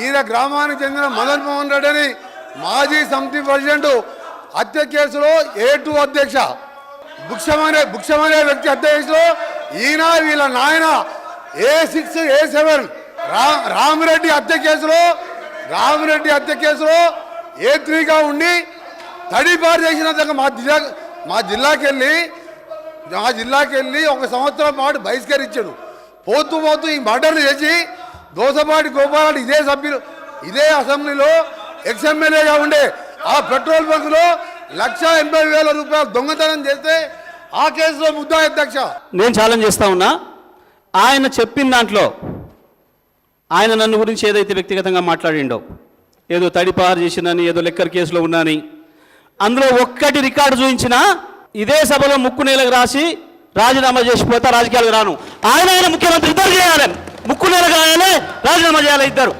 ఈయన గ్రామానికి చెందిన మదన్ మోహన్ రెడ్డి అని మాజీ సమితి ప్రెసిడెంట్ హత్య కేసులో A2 అధ్యక్ష, భుక్షమనే వ్యక్తి హత్య కేసులో ఈయన వీళ్ళ నాయన A6 A7 రామిరెడ్డి హత్య కేసులో A3గా ఉండి తడిపారు చేసినందుకు మా జిల్లాకి వెళ్ళి 1 సంవత్సరం పాటు బహిష్కరించాడు. పోతూ ఈ మర్డర్లు చేసి దోసపాటి గోపాల్ ఇదే అసెంబ్లీలో ఎక్స్ఎమ్మెల్యేగా ఉండే ఆ పెట్రోల్ బంకులో 1,80,000 రూపాయలు దొంగతనం చేస్తే ఆ కేసులో ముద్దాయి అధ్యక్ష. నేను ఛాలెంజ్ చేస్తా ఉన్నా, ఆయన చెప్పిన దాంట్లో ఆయన నన్ను గురించి ఏదైతే వ్యక్తిగతంగా మాట్లాడిండో, ఏదో తడిపారు చేసినని, ఏదో లెక్కర్ కేసులో ఉన్నాని, అందులో ఒక్కటి రికార్డు చూపించినా ఇదే సభలో ముక్కు నేలకు రాసి రాజీనామా చేసిపోతా, రాజకీయాలకు రాను. ఆయన ముఖ్యమంత్రి ఇద్దరు చేయాలి, ముక్కు నేలకు రాయాలి, రాజీనామా చేయాలి ఇద్దరు.